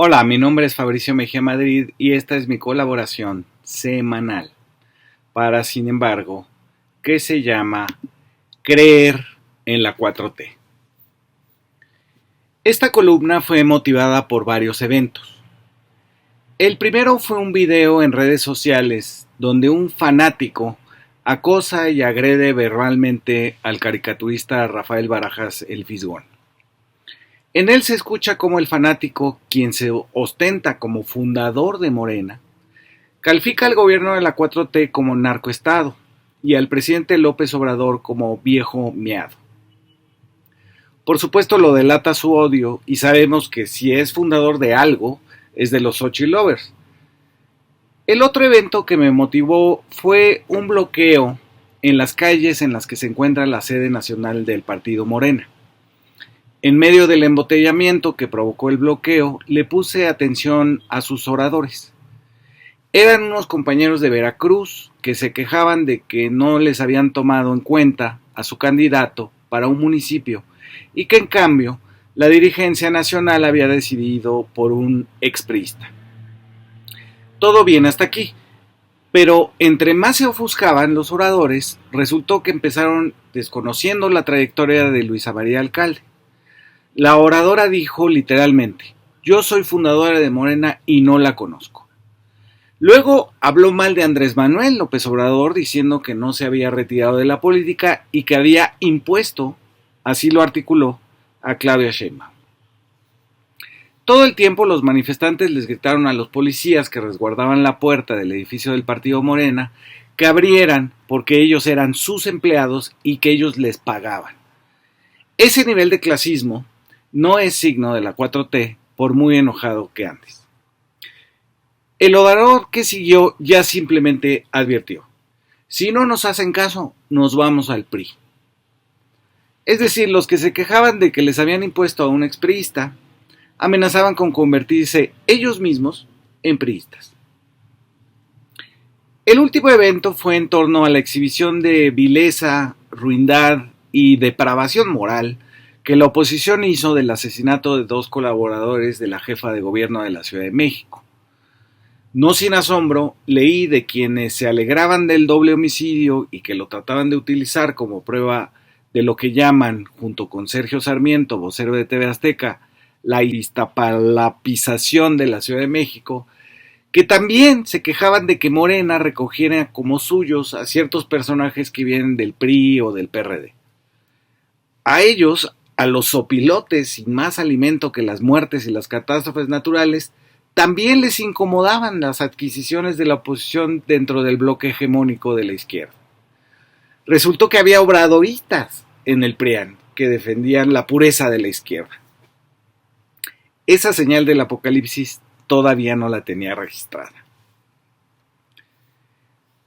Hola, mi nombre es Fabricio Mejía Madrid y esta es mi colaboración semanal para, sin embargo, que se llama Creer en la 4T. Esta columna fue motivada por varios eventos. El primero fue un video en redes sociales donde un fanático acosa y agrede verbalmente al caricaturista Rafael Barajas el Fisgón. En él se escucha cómo el fanático, quien se ostenta como fundador de Morena, califica al gobierno de la 4T como narcoestado y al presidente López Obrador como viejo miado. Por supuesto lo delata su odio y sabemos que si es fundador de algo, es de los Xochitl Lovers. El otro evento que me motivó fue un bloqueo en las calles en las que se encuentra la sede nacional del partido Morena. En medio del embotellamiento que provocó el bloqueo, le puse atención a sus oradores. Eran unos compañeros de Veracruz que se quejaban de que no les habían tomado en cuenta a su candidato para un municipio y que en cambio la dirigencia nacional había decidido por un expriista. Todo bien hasta aquí, pero entre más se ofuscaban los oradores, resultó que empezaron desconociendo la trayectoria de Luisa María Alcalde. La oradora dijo literalmente: yo soy fundadora de Morena y no la conozco. Luego habló mal de Andrés Manuel López Obrador diciendo que no se había retirado de la política y que había impuesto, así lo articuló, a Claudia Sheinbaum. Todo el tiempo los manifestantes les gritaron a los policías que resguardaban la puerta del edificio del partido Morena que abrieran porque ellos eran sus empleados y que ellos les pagaban. Ese nivel de clasismo no es signo de la 4T, por muy enojado que andes. El orador que siguió ya simplemente advirtió: si no nos hacen caso, nos vamos al PRI. Es decir, los que se quejaban de que les habían impuesto a un expriista, amenazaban con convertirse ellos mismos en priistas. El último evento fue en torno a la exhibición de vileza, ruindad y depravación moral que la oposición hizo del asesinato de 2 colaboradores de la jefa de gobierno de la Ciudad de México. No sin asombro, leí de quienes se alegraban del doble homicidio y que lo trataban de utilizar como prueba de lo que llaman, junto con Sergio Sarmiento, vocero de TV Azteca, la iztapalapización de la Ciudad de México, que también se quejaban de que Morena recogiera como suyos a ciertos personajes que vienen del PRI o del PRD. A ellos, a los sopilotes sin más alimento que las muertes y las catástrofes naturales, también les incomodaban las adquisiciones de la oposición dentro del bloque hegemónico de la izquierda. Resultó que había obradoristas en el PRIAN que defendían la pureza de la izquierda. Esa señal del apocalipsis todavía no la tenía registrada.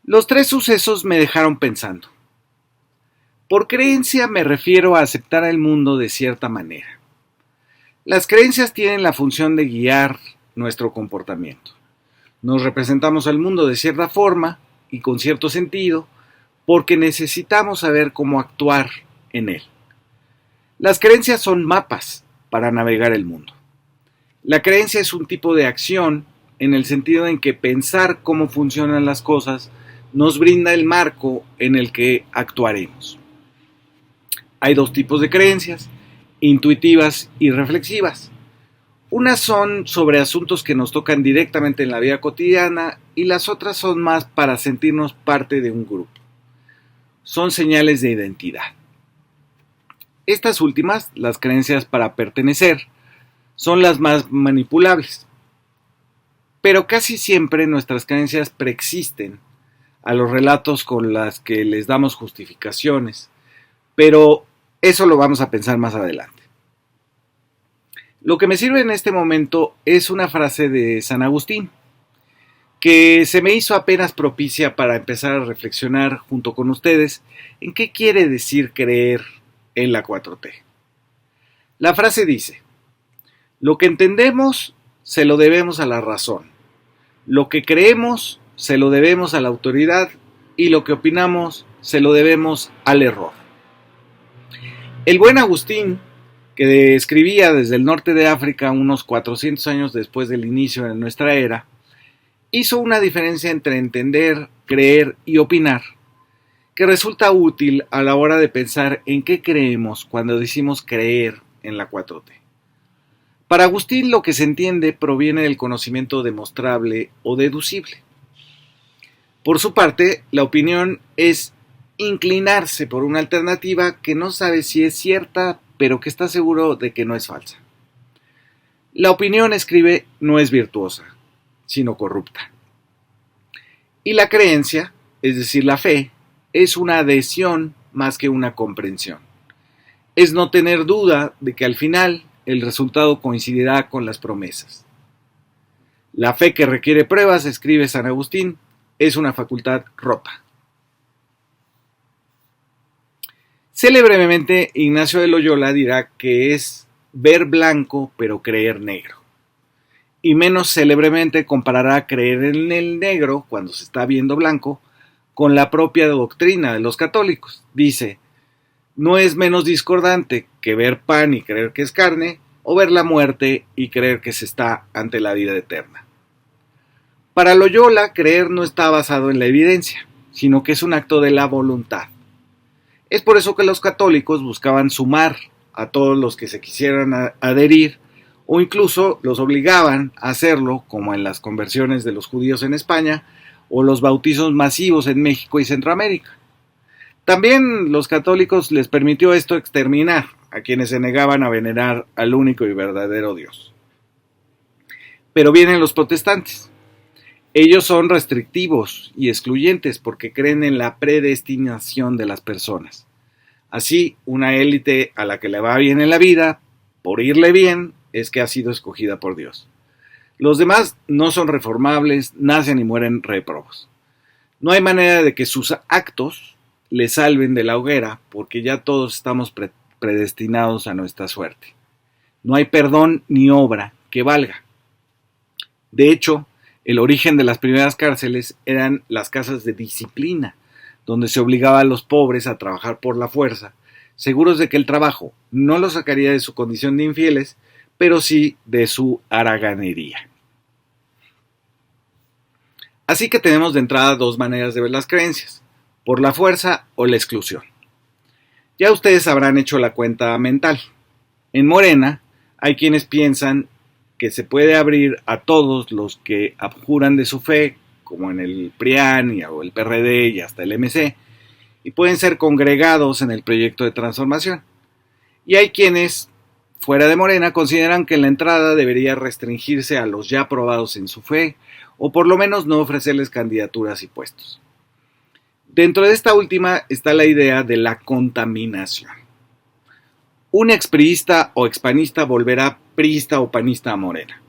Los 3 sucesos me dejaron pensando. Por creencia me refiero a aceptar el mundo de cierta manera. Las creencias tienen la función de guiar nuestro comportamiento. Nos representamos al mundo de cierta forma y con cierto sentido porque necesitamos saber cómo actuar en él. Las creencias son mapas para navegar el mundo. La creencia es un tipo de acción en el sentido en que pensar cómo funcionan las cosas nos brinda el marco en el que actuaremos. Hay 2 tipos de creencias: intuitivas y reflexivas. Unas son sobre asuntos que nos tocan directamente en la vida cotidiana y las otras son más para sentirnos parte de un grupo. Son señales de identidad. Estas últimas, las creencias para pertenecer, son las más manipulables. Pero casi siempre nuestras creencias preexisten a los relatos con los que les damos justificaciones, pero eso lo vamos a pensar más adelante. Lo que me sirve en este momento es una frase de San Agustín, que se me hizo apenas propicia para empezar a reflexionar junto con ustedes en qué quiere decir creer en la 4T. La frase dice: lo que entendemos se lo debemos a la razón, lo que creemos se lo debemos a la autoridad y lo que opinamos se lo debemos al error. El buen Agustín que escribía desde el norte de África unos 400 años después del inicio de nuestra era, hizo una diferencia entre entender, creer y opinar, que resulta útil a la hora de pensar en qué creemos cuando decimos creer en la 4T. Para Agustín, lo que se entiende proviene del conocimiento demostrable o deducible. Por su parte, la opinión es inclinarse por una alternativa que no sabe si es cierta, pero que está seguro de que no es falsa. La opinión, escribe, no es virtuosa, sino corrupta. Y la creencia, es decir, la fe, es una adhesión más que una comprensión. Es no tener duda de que al final el resultado coincidirá con las promesas. La fe que requiere pruebas, escribe San Agustín, es una facultad rota. Célebremente, Ignacio de Loyola dirá que es ver blanco pero creer negro. Y menos célebremente comparará creer en el negro, cuando se está viendo blanco, con la propia doctrina de los católicos. Dice, no es menos discordante que ver pan y creer que es carne, o ver la muerte y creer que se está ante la vida eterna. Para Loyola, creer no está basado en la evidencia, sino que es un acto de la voluntad. Es por eso que los católicos buscaban sumar a todos los que se quisieran adherir, o incluso los obligaban a hacerlo, como en las conversiones de los judíos en España, o los bautizos masivos en México y Centroamérica. También los católicos les permitió esto exterminar a quienes se negaban a venerar al único y verdadero Dios. Pero vienen los protestantes. Ellos son restrictivos y excluyentes porque creen en la predestinación de las personas. Así, una élite a la que le va bien en la vida, por irle bien, es que ha sido escogida por Dios. Los demás no son reformables, nacen y mueren réprobos. No hay manera de que sus actos les salven de la hoguera, porque ya todos estamos predestinados a nuestra suerte. No hay perdón ni obra que valga. De hecho, el origen de las primeras cárceles eran las casas de disciplina, donde se obligaba a los pobres a trabajar por la fuerza, seguros de que el trabajo no los sacaría de su condición de infieles, pero sí de su haraganería. Así que tenemos de entrada dos maneras de ver las creencias, por la fuerza o la exclusión. Ya ustedes habrán hecho la cuenta mental. En Morena hay quienes piensan que se puede abrir a todos los que abjuran de su fe, como en el PRIAN o el PRD y hasta el MC, y pueden ser congregados en el proyecto de transformación. Y hay quienes, fuera de Morena, consideran que la entrada debería restringirse a los ya aprobados en su fe, o por lo menos no ofrecerles candidaturas y puestos. Dentro de esta última está la idea de la contaminación. Un expriista o expanista volverá priista o panista a Morena.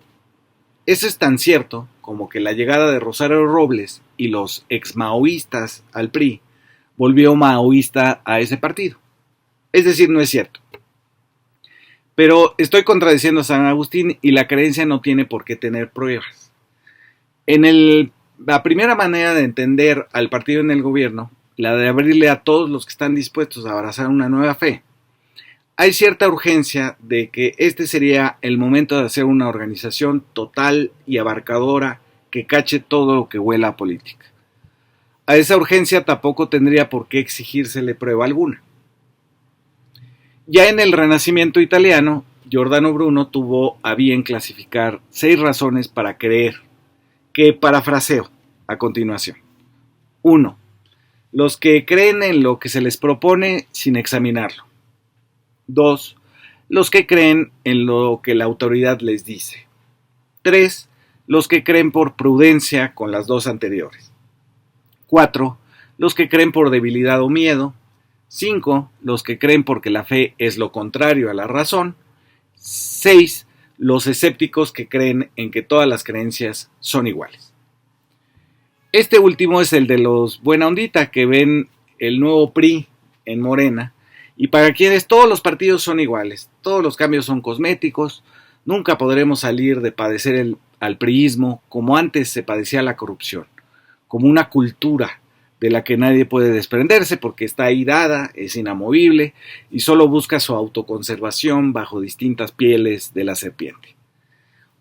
Eso es tan cierto como que la llegada de Rosario Robles y los exmaoístas al PRI volvió maoísta a ese partido. Es decir, no es cierto. Pero estoy contradiciendo a San Agustín y la creencia no tiene por qué tener pruebas. La primera manera de entender al partido en el gobierno, la de abrirle a todos los que están dispuestos a abrazar una nueva fe, hay cierta urgencia de que este sería el momento de hacer una organización total y abarcadora que cache todo lo que huela a política. A esa urgencia tampoco tendría por qué exigírsele prueba alguna. Ya en el Renacimiento italiano, Giordano Bruno tuvo a bien clasificar 6 razones para creer, que parafraseo a continuación. 1. Los que creen en lo que se les propone sin examinarlo. 2. Los que creen en lo que la autoridad les dice. 3. Los que creen por prudencia con las 2 anteriores. 4. Los que creen por debilidad o miedo. 5. Los que creen porque la fe es lo contrario a la razón. 6. Los escépticos que creen en que todas las creencias son iguales. Este último es el de los buena ondita que ven el nuevo PRI en Morena y para quienes todos los partidos son iguales, todos los cambios son cosméticos, nunca podremos salir de padecer al priismo como antes se padecía la corrupción, como una cultura de la que nadie puede desprenderse porque está ahí dada, es inamovible y solo busca su autoconservación bajo distintas pieles de la serpiente.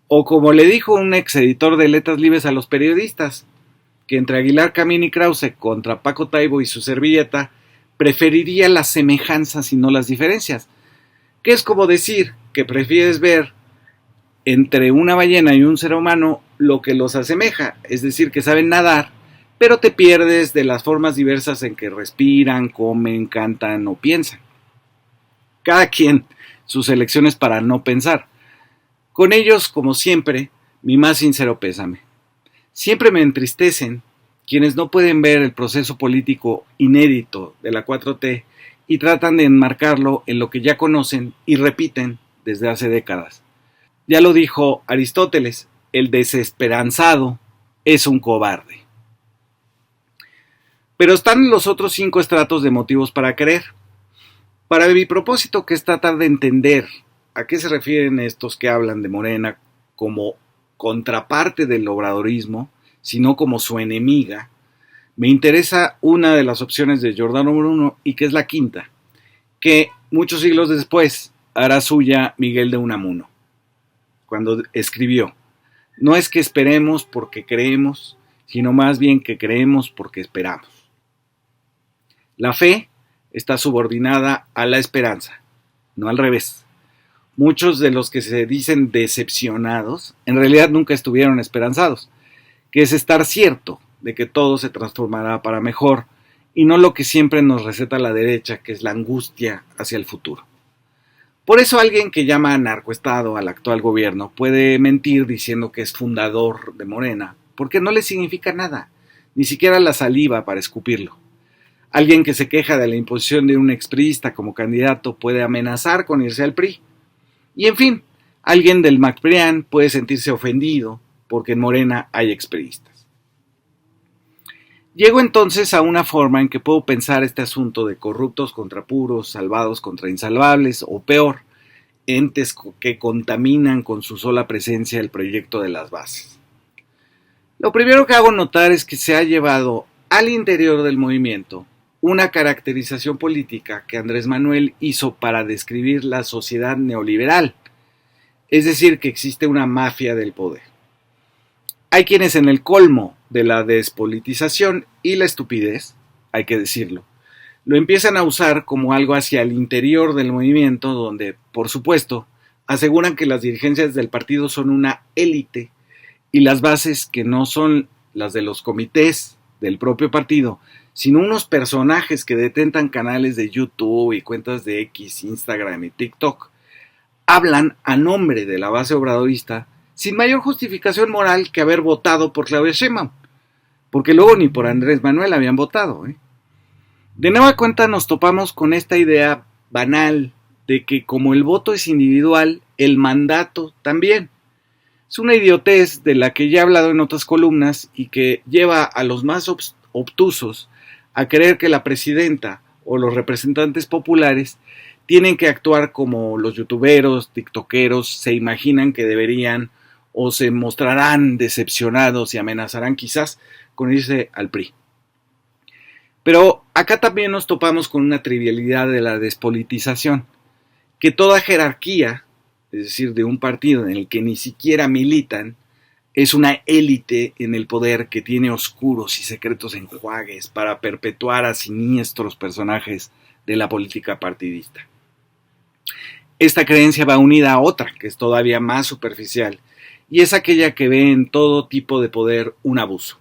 O como le dijo un ex editor de Letras Libres a los periodistas, que entre Aguilar Camín y Krause contra Paco Taibo y su servilleta, preferiría las semejanzas y no las diferencias, que es como decir que prefieres ver entre una ballena y un ser humano lo que los asemeja, es decir, que saben nadar, pero te pierdes de las formas diversas en que respiran, comen, cantan o piensan. Cada quien sus elecciones para no pensar. Con ellos, como siempre, mi más sincero pésame. Siempre me entristecen quienes no pueden ver el proceso político inédito de la 4T y tratan de enmarcarlo en lo que ya conocen y repiten desde hace décadas. Ya lo dijo Aristóteles, el desesperanzado es un cobarde. Pero están los otros 5 estratos de motivos para creer. Para mi propósito, que es tratar de entender a qué se refieren estos que hablan de Morena como contraparte del obradorismo, sino como su enemiga, me interesa una de las opciones de Giordano Bruno y que es la quinta, que muchos siglos después hará suya Miguel de Unamuno, cuando escribió: no es que esperemos porque creemos, sino más bien que creemos porque esperamos. La fe está subordinada a la esperanza, no al revés. Muchos de los que se dicen decepcionados, en realidad nunca estuvieron esperanzados, que es estar cierto de que todo se transformará para mejor, y no lo que siempre nos receta la derecha, que es la angustia hacia el futuro. Por eso alguien que llama narcoestado al actual gobierno puede mentir diciendo que es fundador de Morena, porque no le significa nada, ni siquiera la saliva para escupirlo. Alguien que se queja de la imposición de un expriista como candidato puede amenazar con irse al PRI. Y en fin, alguien del MacPrián puede sentirse ofendido porque en Morena hay expriistas. Llego entonces a una forma en que puedo pensar este asunto de corruptos contra puros, salvados contra insalvables, o peor, entes que contaminan con su sola presencia el proyecto de las bases. Lo primero que hago notar es que se ha llevado al interior del movimiento una caracterización política que Andrés Manuel hizo para describir la sociedad neoliberal, es decir, que existe una mafia del poder. Hay quienes en el colmo de la despolitización y la estupidez, hay que decirlo, lo empiezan a usar como algo hacia el interior del movimiento, donde, por supuesto, aseguran que las dirigencias del partido son una élite y las bases que no son las de los comités del propio partido, sino unos personajes que detentan canales de YouTube y cuentas de X, Instagram y TikTok, hablan a nombre de la base obradorista sin mayor justificación moral que haber votado por Claudia Sheinbaum, porque luego ni por Andrés Manuel habían votado. De nueva cuenta nos topamos con esta idea banal de que como el voto es individual, el mandato también. Es una idiotez de la que ya he hablado en otras columnas y que lleva a los más obtusos a creer que la presidenta o los representantes populares tienen que actuar como los youtuberos, tiktokeros se imaginan que deberían, o se mostrarán decepcionados y amenazarán quizás con irse al PRI. Pero acá también nos topamos con una trivialidad de la despolitización, que toda jerarquía, es decir, de un partido en el que ni siquiera militan, es una élite en el poder que tiene oscuros y secretos enjuagues para perpetuar a siniestros personajes de la política partidista. Esta creencia va unida a otra, que es todavía más superficial, y es aquella que ve en todo tipo de poder un abuso.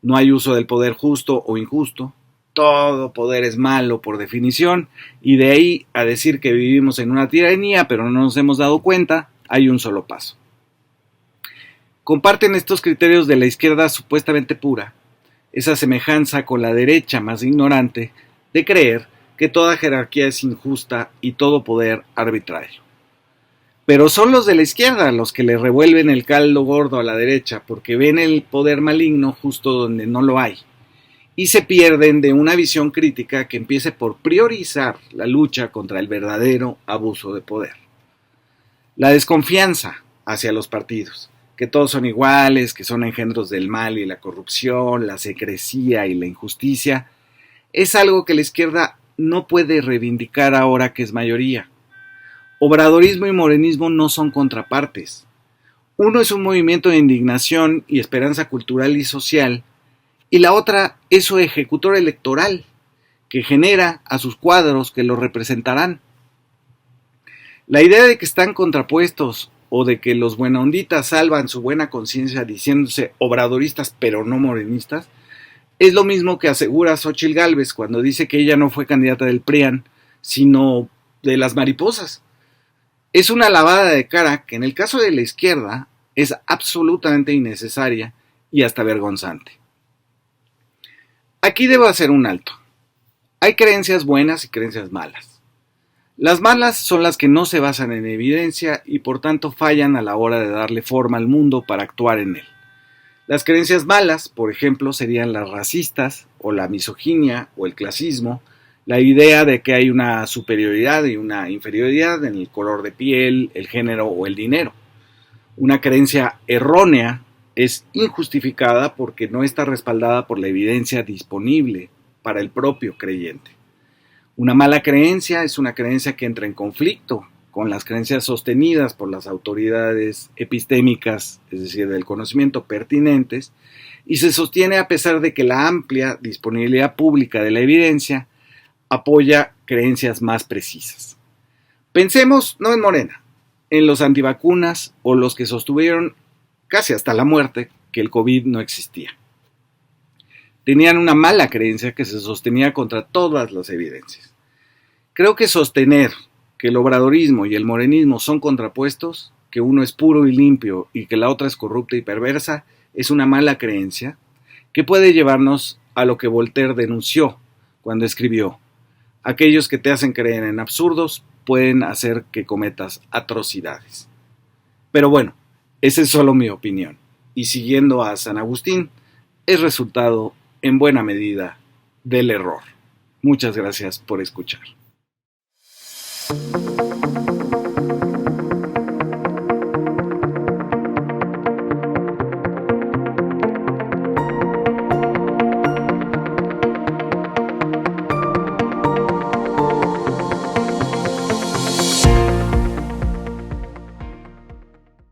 No hay uso del poder justo o injusto, todo poder es malo por definición, y de ahí a decir que vivimos en una tiranía pero no nos hemos dado cuenta, hay un solo paso. Comparten estos criterios de la izquierda supuestamente pura, esa semejanza con la derecha más ignorante de creer que toda jerarquía es injusta y todo poder arbitrario. Pero son los de la izquierda los que le revuelven el caldo gordo a la derecha porque ven el poder maligno justo donde no lo hay y se pierden de una visión crítica que empiece por priorizar la lucha contra el verdadero abuso de poder. La desconfianza hacia los partidos, que todos son iguales, que son engendros del mal y la corrupción, la secrecía y la injusticia, es algo que la izquierda no puede reivindicar ahora que es mayoría. Obradorismo y morenismo no son contrapartes. Uno es un movimiento de indignación y esperanza cultural y social, y la otra es su ejecutor electoral, que genera a sus cuadros que lo representarán. La idea de que están contrapuestos o de que los buenaonditas salvan su buena conciencia diciéndose obradoristas pero no morenistas, es lo mismo que asegura Xóchitl Gálvez cuando dice que ella no fue candidata del PRIAN, sino de las mariposas. Es una lavada de cara que en el caso de la izquierda es absolutamente innecesaria y hasta vergonzante. Aquí debo hacer un alto. Hay creencias buenas y creencias malas. Las malas son las que no se basan en evidencia y por tanto fallan a la hora de darle forma al mundo para actuar en él. Las creencias malas, por ejemplo, serían las racistas o la misoginia o el clasismo, la idea de que hay una superioridad y una inferioridad en el color de piel, el género o el dinero. Una creencia errónea es injustificada porque no está respaldada por la evidencia disponible para el propio creyente. Una mala creencia es una creencia que entra en conflicto con las creencias sostenidas por las autoridades epistémicas, es decir, del conocimiento pertinentes, y se sostiene a pesar de que la amplia disponibilidad pública de la evidencia apoya creencias más precisas. Pensemos no en Morena, en los antivacunas o los que sostuvieron casi hasta la muerte que el COVID no existía. Tenían una mala creencia que se sostenía contra todas las evidencias. Creo que sostener que el obradorismo y el morenismo son contrapuestos, que uno es puro y limpio y que la otra es corrupta y perversa, es una mala creencia que puede llevarnos a lo que Voltaire denunció cuando escribió: aquellos que te hacen creer en absurdos pueden hacer que cometas atrocidades. Pero bueno, esa es solo mi opinión, y siguiendo a San Agustín, es resultado en buena medida del error. Muchas gracias por escuchar.